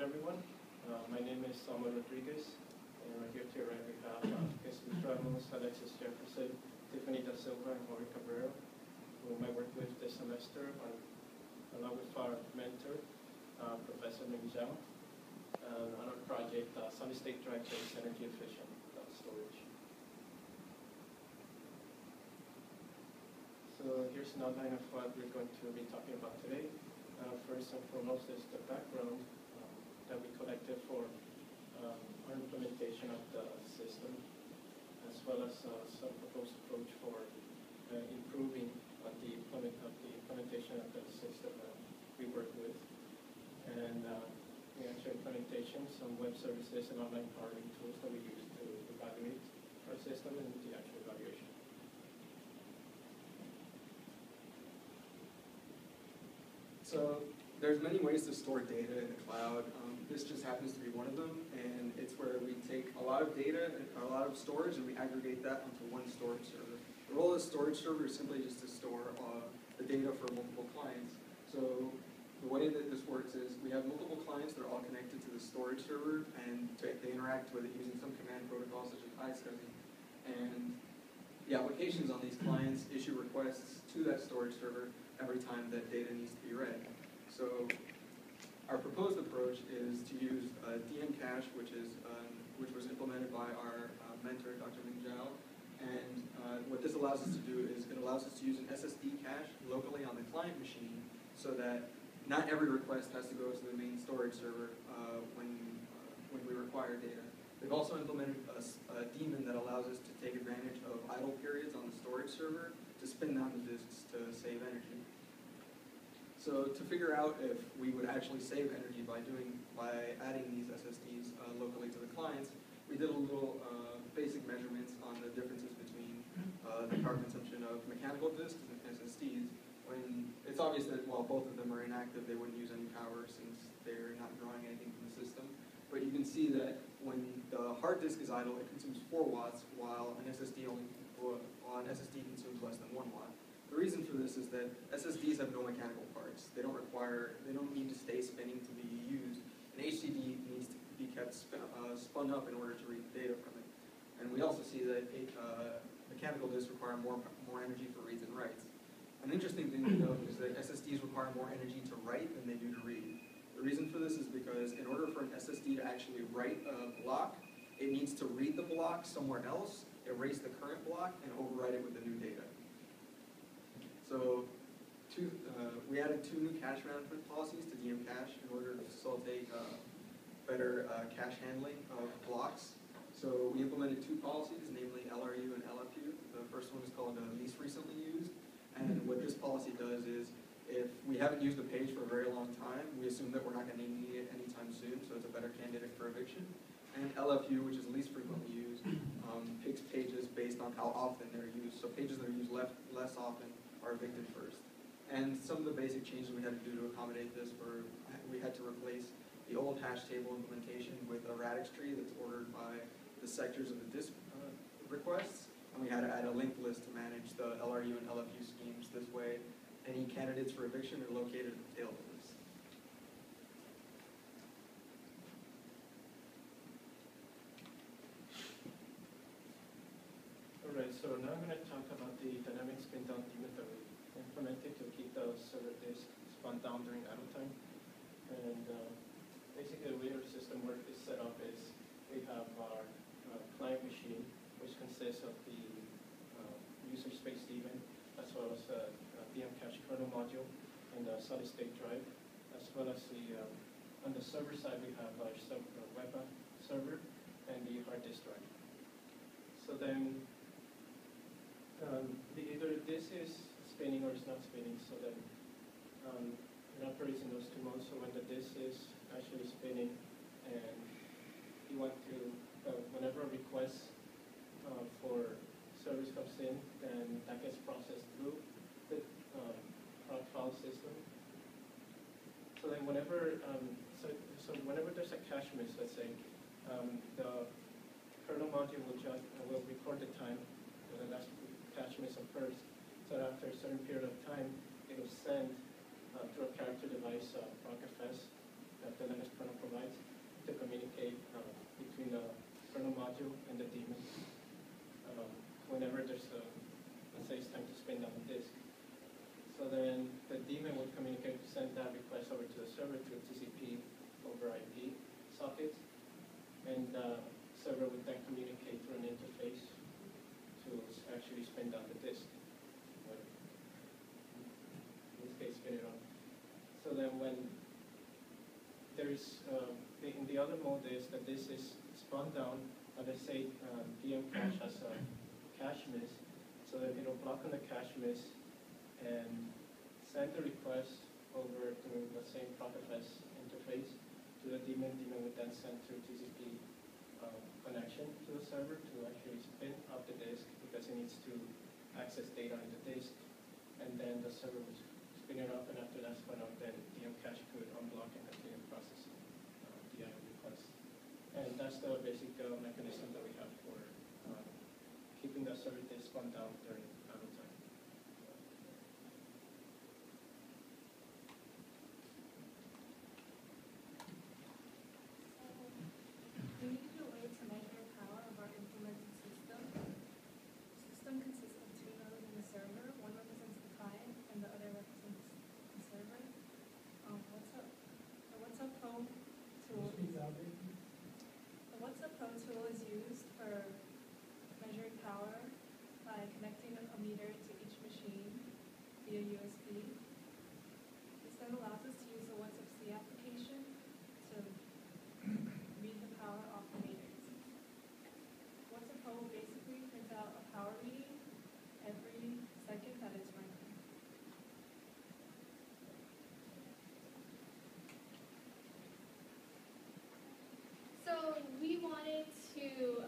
everyone. My name is Samuel Rodriguez, and right here to your right we have Jesus Ramos, Alexis Jefferson, Tiffany Da Silva, and Jorge Cabrera, whom I worked with this semester, along with our mentor, Professor Ming Zhao, on our project, Solid State Drive-Based Energy Efficient Storage. So here's an outline of what we're going to be talking about today. First and foremost is the background that we collected for our implementation of the system, as well as some proposed approach for improving the implementation of the system that we work with. And the actual implementation, some web services and online powering tools that we use to evaluate our system and the actual evaluation. So there's many ways to store data in the cloud. This just happens to be one of them, and it's where we take a lot of data, a lot of storage, and we aggregate that onto one storage server. The role of the storage server is simply just to store the data for multiple clients. So the way that this works is we have multiple clients that are all connected to the storage server, and they interact with it using some command protocol such as iSCSI. And the applications on these clients issue requests to that storage server every time that data needs to be read. So our proposed approach is to use DM Cache, which was implemented by our mentor, Dr. Ming Zhao. And what this allows us to do is it allows us to use an SSD cache locally on the client machine so that not every request has to go to the main storage server when we require data. They've also implemented a daemon that allows us to take advantage of idle periods on the storage server to spin down the disks to save energy. So to figure out if we would actually save energy by adding these SSDs locally to the clients, we did a little basic measurements on the differences between the power consumption of mechanical disks and SSDs. When it's obvious that while both of them are inactive, they wouldn't use any power since they're not drawing anything from the system. But you can see that when the hard disk is idle, it consumes 4 watts, while an SSD consumes less than 1 watt. The reason for this is that SSDs have no mechanical parts. They don't need to stay spinning to be used. An HDD needs to be kept spun up in order to read data from it. And we also see that mechanical disks require more energy for reads and writes. An interesting thing to note is that SSDs require more energy to write than they do to read. The reason for this is because in order for an SSD to actually write a block, it needs to read the block somewhere else, erase the current block, and overwrite it with the new data. So we added 2 new cache management policies to DM Cache in order to facilitate better cache handling of blocks. So we implemented 2 policies, namely LRU and LFU. The first one is called least recently used. And what this policy does is if we haven't used a page for a very long time, we assume that we're not going to need it anytime soon, so it's a better candidate for eviction. And LFU, which is least frequently used, picks pages based on how often they're used. So pages that are used less often are evicted first. And some of the basic changes we had to do to accommodate this were we had to replace the old hash table implementation with a radix tree that's ordered by the sectors of the disk requests. And we had to add a linked list to manage the LRU and LFU schemes. This way, any candidates for eviction are located at the tail of this. Alright, so now I'm going to talk about the dynamic spin down daemon that we implemented to keep the server disk spun down during idle time. And basically the way our system work is set up is we have our client machine, which consists of the user space daemon, as well as the DM Cache kernel module and the solid state drive, as well as on the server side we have our web app server and the hard disk drive. So then either this is spinning or it's not spinning, so then it operates in those 2 modes. So when the disk is actually spinning and you want to, whenever a request for service comes in, then that gets processed through the proc file system. So then whenever, so whenever there's a cache miss, let's say, the kernel module will record the time when the last cache miss occurs. So after a certain period of time, it will send through a character device, procfs, that the Linux kernel provides, module and the daemon. Whenever there's a, let's say it's time to spin down the disk. So then the daemon would communicate, send that request over to the server through TCP over IP sockets, and the server would then communicate through an interface to actually spin down the disk. In this case, spin it on. So then when there's, in the other mode is that this is spun down, let's say VM cache has a cache miss, so that it'll block on the cache miss and send the request over through the same Profitfest interface to the daemon. Daemon would then send through TCP connection to the server to actually spin up the disk because it needs to access data in the disk, and then the server would spin it up, and after that's spun up, then VM cache could unblock and continue processing the IO request. And that's the basic mechanism that we have for keeping the server disk spun down during idle time. We need a way to measure power of our implemented system. The system consists of two nodes in the server. One represents the client, and the other represents the server. The WhatsUp Pro tool. The WhatsUp Pro tool is used for measuring power by connecting a meter to each machine via USB. This then allows us to use the WhatsUp C application to read the power off the meters. WhatsUp Pro will basically print out a power reading every second that it's running. So we wanted to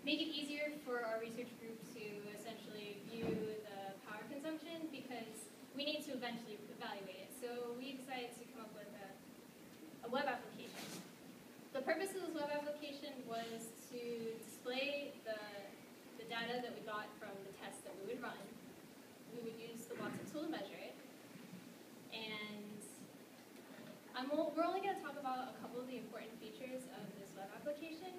make it easier for our research group to essentially view the power consumption because we need to eventually evaluate it. So we decided to come up with a web application. The purpose of this web application was to display the data that we got from the tests that we would run. We would use the WhatsUp tool to measure it. And we're only going to talk about a couple of the important features of this web application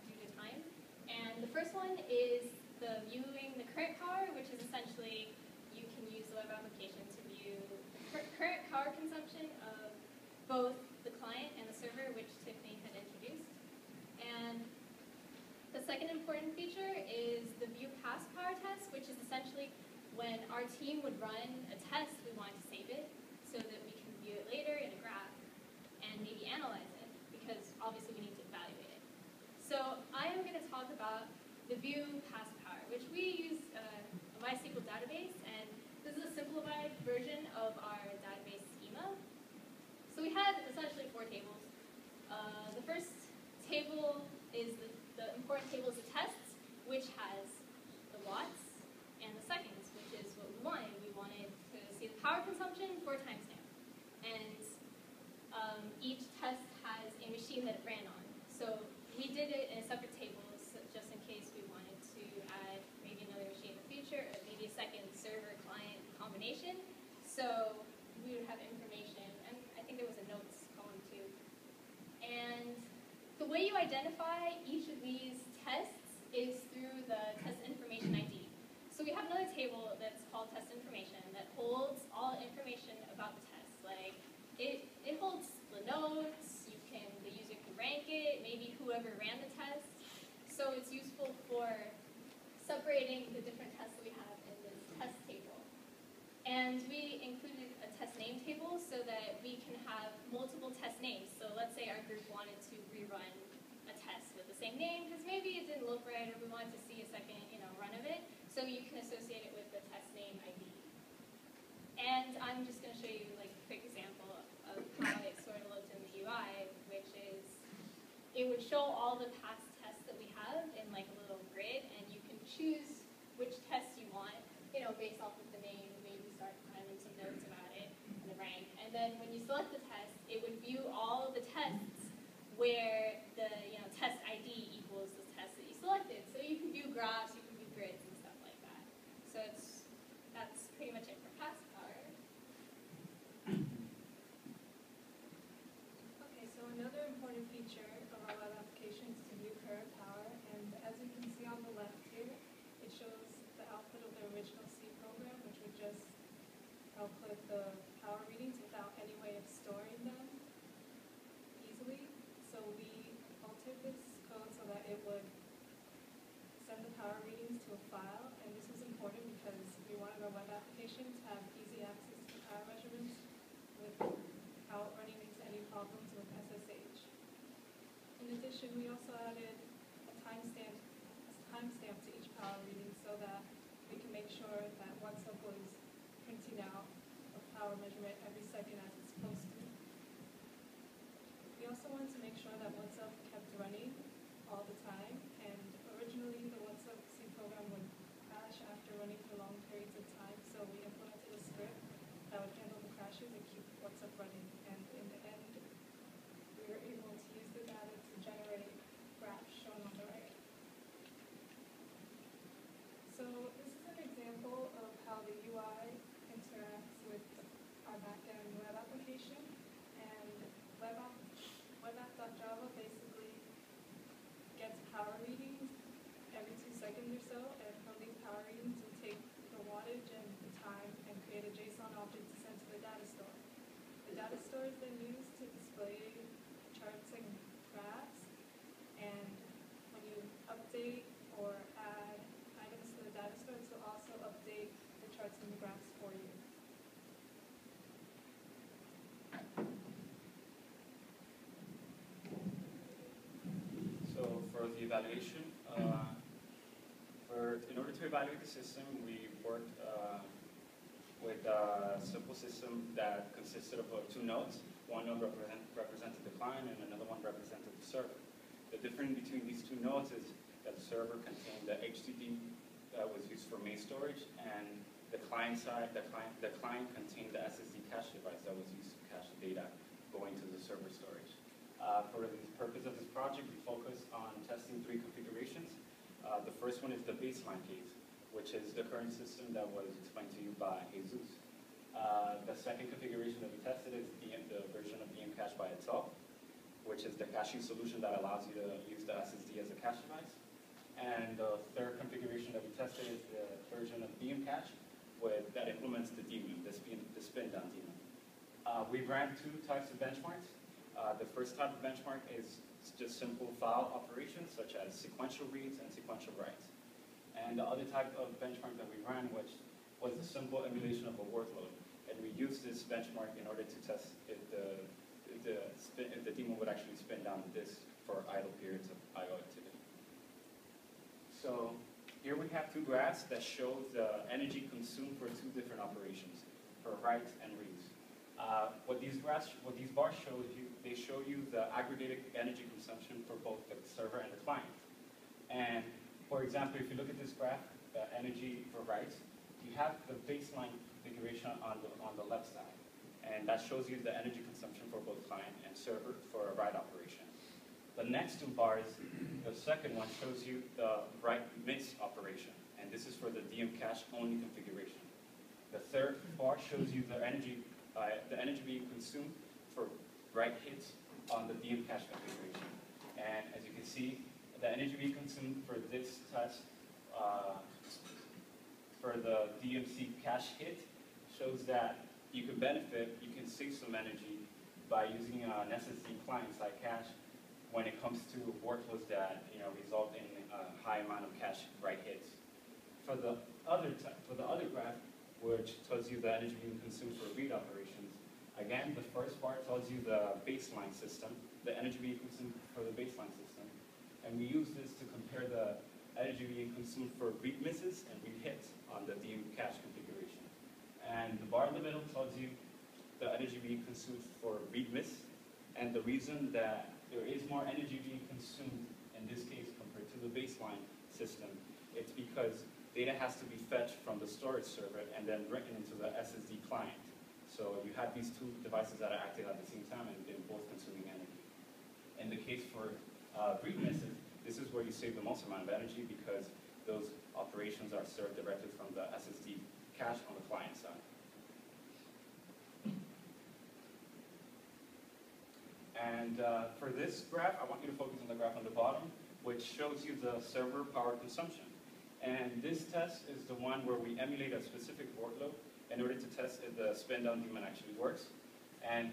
due to time. And the first one is the viewing the current power, which is essentially you can use the web application to view the current power consumption of both the client and the server, which Tiffany had introduced. And the second important feature is the view past power test, which is essentially when our team would run a test, we want to save it so that we can view it later in a graph and maybe analyze it, because obviously we need to evaluate it. So I am going to talk about the view past power, which we use a MySQL database, and this is a simplified version of our database schema. So we had essentially 4 tables. The first table is the important table is the tests, which has the watts, and the seconds, which is what we wanted. We wanted to see the power consumption for a timestamp. And each test has a machine that it ran on. So we did it in a separate table, so just in case we wanted to add maybe another machine in the future, or maybe a second server-client combination. So we would have information, and I think there was a notes column too. And the way you identify each of these tests is through the test information ID. So we have another table that's called test information that holds all information about the test. Like it holds the nodes, the user can rank it, maybe whoever ran the test. So it's useful for separating the different tests that we have in this test table. And we included a test name table so that we can have multiple test names. So let's say our group wanted to rerun a test with the same name because maybe it didn't look right, or we wanted to see a second run of it. So you can associate it with the test name ID. And I'm just going to show you like a quick example of how it sort of looked in the UI, which is it would show all the past tests that we have in like a little grid, and you can choose which tests you want, based off of the name, maybe start finding some notes about it and the rank. And then when you select the test, it would view all of the tests where the test ID equals the test that you selected. So you can view graphs, you can view grids and stuff like that. So that's pretty much it for past power. Okay, so another important feature of our web application is to view current power. timestamp to each power reading so that we can make sure that WhatsUp was printing out a power measurement every second as it's supposed to. We also wanted to make sure that WhatsUp kept running all the time, and originally the WhatsUp C program would crash after running for long periods of time, so we implemented a script that would handle the crashes and keep WhatsUp running, and in the end, we were able to use the data to generate graphs shown on the right. So this is an example of how the UI interacts with our backend web application, and webapp.java basically gets power readings every 2 seconds or so, and from these power readings we take the wattage and the time and create a JSON object to send to the data store. The data store is then used to display charts and graphs, and when you update or add items to the data store, to also update the charts and the graphs for you. So for the evaluation, in order to evaluate the system, we worked with a simple system that consisted of 2 nodes. One node represented the client and another one represented the server. The difference between these 2 nodes is that the server contained the HDD that was used for main storage, and the client contained the SSD cache device that was used to cache the data going to the server storage. For the purpose of this project, we focused on testing 3 configurations. The first one is the baseline case, which is the current system that was explained to you by Jesus. The second configuration that we tested is the version of DM Cache by itself, which is the caching solution that allows you to use the SSD as a cache device. And the third configuration that we tested is the version of DM Cache that implements the daemon, the spin down daemon. We ran 2 types of benchmarks. The first type of benchmark is just simple file operations, such as sequential reads and sequential writes. And the other type of benchmark that we ran, which was a simple emulation of a workload. And we used this benchmark in order to test if the daemon would actually spin down the disk for idle periods of I/O activity. So here we have 2 graphs that show the energy consumed for 2 different operations, for writes and reads. What these bars show you, they show you the aggregated energy consumption for both the server and the client. And for example, if you look at this graph, the energy for writes, you have the baseline configuration on the left side, and that shows you the energy consumption for both client and server for a write operation. The next 2 bars, the second one shows you the write miss operation, and this is for the DM Cache only configuration. The third bar shows you the energy being consumed for write hits on the DM Cache configuration. And as you can see, the energy being consumed for this test, for the DMC cache hit, shows that you can save some energy by using an SSD client-side cache when it comes to workloads that result in a high amount of cache write hits. For the other graph, which tells you the energy being consumed for read operations, again, the first bar tells you the baseline system, the energy being consumed for the baseline system, and we use this to compare the energy being consumed for read misses and read hits on the DM Cache configuration. And the bar in the middle tells you the energy being consumed for read miss, and the reason that there is more energy being consumed in this case compared to the baseline system, it's because data has to be fetched from the storage server and then written into the SSD client. So you have these 2 devices that are active at the same time and they're both consuming energy. In the case for read misses, this is where you save the most amount of energy because those operations are served directly from the SSD cache on the client side. And for this graph, I want you to focus on the graph on the bottom, which shows you the server power consumption. And this test is the one where we emulate a specific workload in order to test if the spin down daemon actually works. And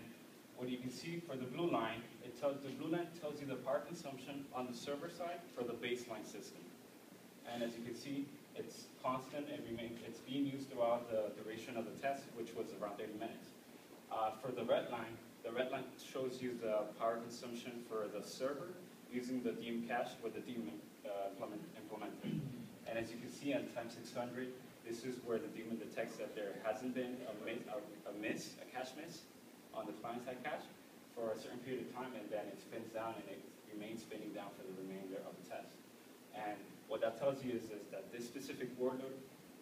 what you can see for the blue line, the blue line tells you the power consumption on the server side for the baseline system. And as you can see, it's constant and it's being used throughout the duration of the test, which was around 30 minutes. For the red line shows you the power consumption for the server using the DM Cache with the daemon implemented. And as you can see on time 600, this is where the daemon detects that there hasn't been a cache miss on the client-side cache for a certain period of time, and then it spins down and it remains spinning down for the remainder of the test. And what that tells you is that this specific workload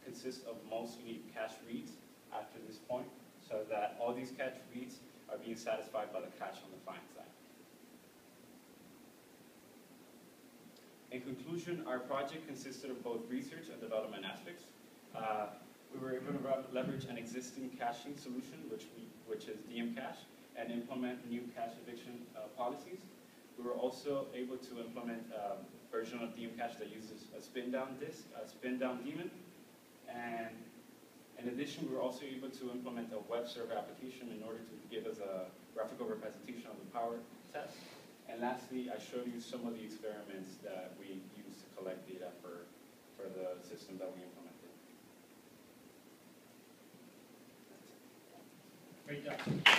consists of mostly cache reads after this point, so that all these cache reads are being satisfied by the cache on the client side. In conclusion, our project consisted of both research and development aspects. We were able to leverage an existing caching solution, which is DM Cache, and implement new cache eviction policies. We were also able to implement a version of DM Cache that uses a spin-down disk, a spin-down daemon. And in addition, we were also able to implement a web server application in order to give us a graphical representation of the power test. And lastly, I showed you some of the experiments that we used to collect data for the system that we implemented. Great job.